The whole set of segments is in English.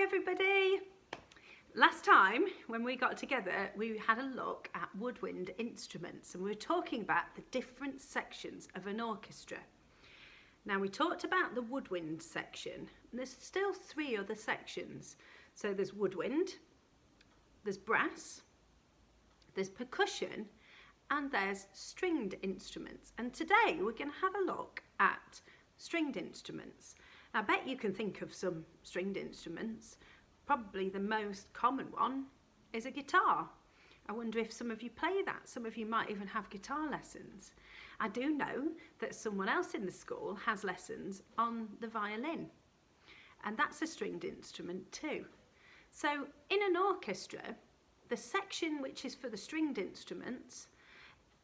Hi everybody! Last time when we got together we had a look at woodwind instruments and we were talking about the different sections of an orchestra. Now we talked about the woodwind section and there's still three other sections. So there's woodwind, there's brass, there's percussion and there's stringed instruments. And today we're going to have a look at stringed instruments. I bet you can think of some stringed instruments. Probably the most common one is a guitar. I wonder if some of you play that. Some of you might even have guitar lessons. I do know that someone else in the school has lessons on the violin, and that's a stringed instrument too. So in an orchestra, the section which is for the stringed instruments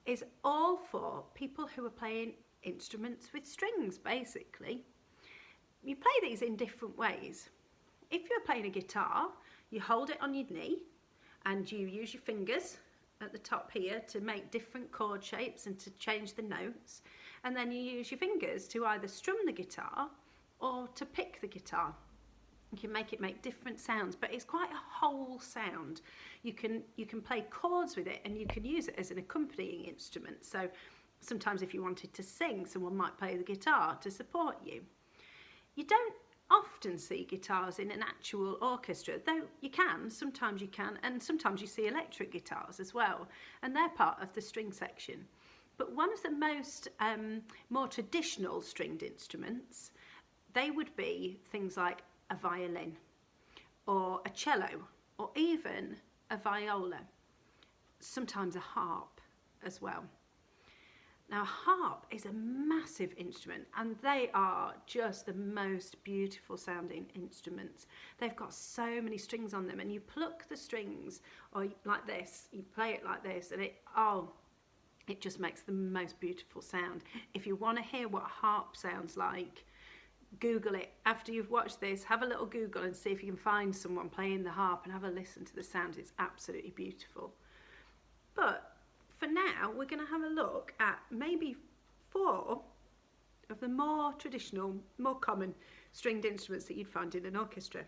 is all for people who are playing instruments with strings, basically. You play these in different ways. If you're playing a guitar, you hold it on your knee and you use your fingers at the top here to make different chord shapes and to change the notes. And then you use your fingers to either strum the guitar or to pick the guitar. You can make it make different sounds, but it's quite a whole sound. You can play chords with it and you can use it as an accompanying instrument. So sometimes if you wanted to sing, someone might play the guitar to support you. You don't often see guitars in an actual orchestra, though you can, sometimes you can, and sometimes you see electric guitars as well, and they're part of the string section. But one of the most more traditional stringed instruments, they would be things like a violin or a cello or even a viola, sometimes a harp as well. Now, a harp is a massive instrument and they are just the most beautiful sounding instruments. They've got so many strings on them and you pluck the strings or like this, you play it like this and it just makes the most beautiful sound. If you want to hear what a harp sounds like, Google it. After you've watched this, have a little Google and see if you can find someone playing the harp and have a listen to the sound. It's absolutely beautiful. But for now, we're going to have a look at maybe 4 of the more traditional, more common stringed instruments that you'd find in an orchestra.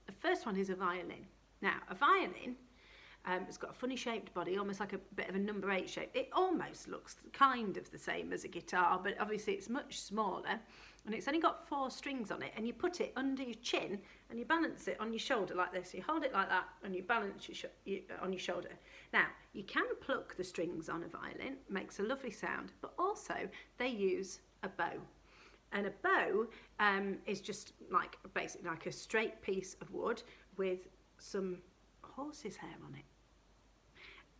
The first one is a violin. Now, a violin, it's got a funny shaped body, almost like a bit of a number 8 shape. It almost looks kind of the same as a guitar, but obviously it's much smaller and it's only got 4 strings on it, and you put it under your chin and you balance it on your shoulder like this. You hold it like that and you balance on your shoulder. Now, you can pluck the strings on a violin, makes a lovely sound, but also they use a bow. And a bow is just like basically like a straight piece of wood with some horse's hair on it.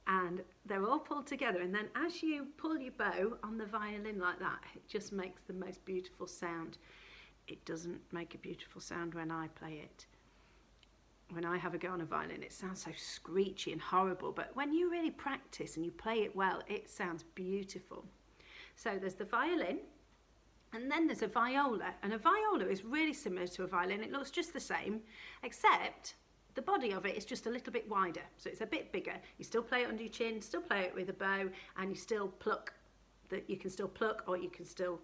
And they're all pulled together, and then as you pull your bow on the violin like that, it just makes the most beautiful sound. It doesn't make a beautiful sound when I play it. When I have a go on a violin, it sounds so screechy and horrible, but when you really practice and you play it well, it sounds beautiful. So there's the violin, and then there's a viola, and a viola is really similar to a violin. It looks just the same, except the body of it is just a little bit wider, so it's a bit bigger. You still play it under your chin, still play it with a bow, and you still pluck. You can still pluck or you can still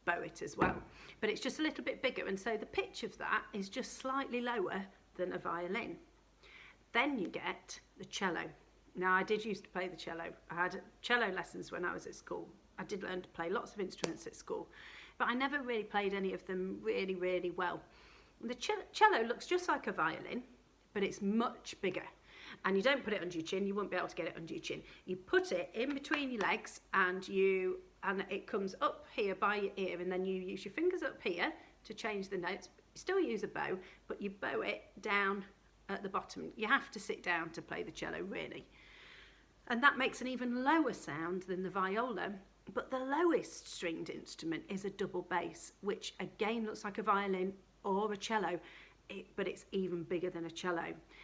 bow it as well. But it's just a little bit bigger, and so the pitch of that is just slightly lower than a violin. Then you get the cello. Now, I did used to play the cello. I had cello lessons when I was at school. I did learn to play lots of instruments at school, but I never really played any of them really, really well. The cello looks just like a violin, but it's much bigger. And you don't put it under your chin. You won't be able to get it under your chin. You put it in between your legs and it comes up here by your ear, and then you use your fingers up here to change the notes. You still use a bow, but you bow it down at the bottom. You have to sit down to play the cello, really. And that makes an even lower sound than the viola. But the lowest stringed instrument is a double bass, which again looks like a violin or a cello, but it's even bigger than a cello.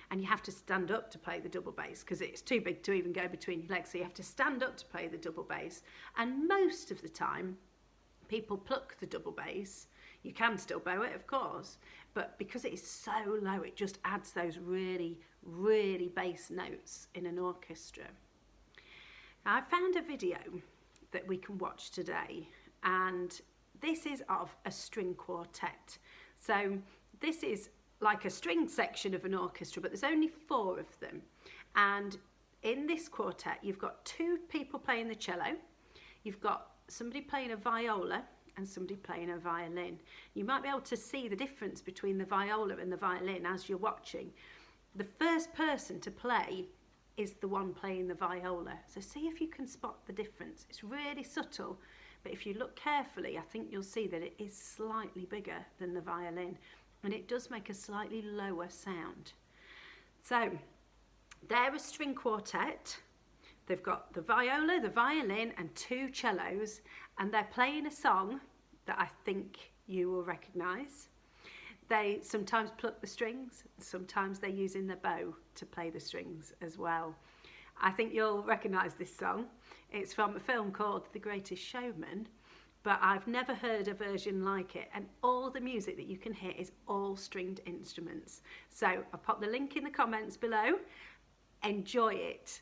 And you have to stand up to play the double bass because it's too big to even go between your legs. So you have to stand up to play the double bass. And most of the time, people pluck the double bass. You can still bow it, of course, but because it is so low, it just adds those really, really bass notes in an orchestra. Now, I found a video that we can watch today, and this is of a string quartet. So this is like a string section of an orchestra, but there's only 4 of them. And in this quartet, you've got 2 people playing the cello, you've got somebody playing a viola and somebody playing a violin. You might be able to see the difference between the viola and the violin as you're watching. The first person to play is the one playing the viola. So see if you can spot the difference. It's really subtle, but if you look carefully, I think you'll see that it is slightly bigger than the violin, and it does make a slightly lower sound. So they're a string quartet. They've got the viola, the violin, and 2 cellos, and they're playing a song that I think you will recognise. They sometimes pluck the strings, sometimes they're using the bow to play the strings as well. I think you'll recognise this song. It's from a film called The Greatest Showman, but I've never heard a version like it, and all the music that you can hear is all stringed instruments. So I'll pop the link in the comments below. Enjoy it.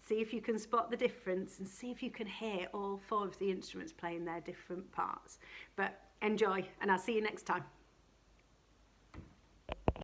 See if you can spot the difference and see if you can hear all 4 of the instruments playing their different parts. But enjoy, and I'll see you next time.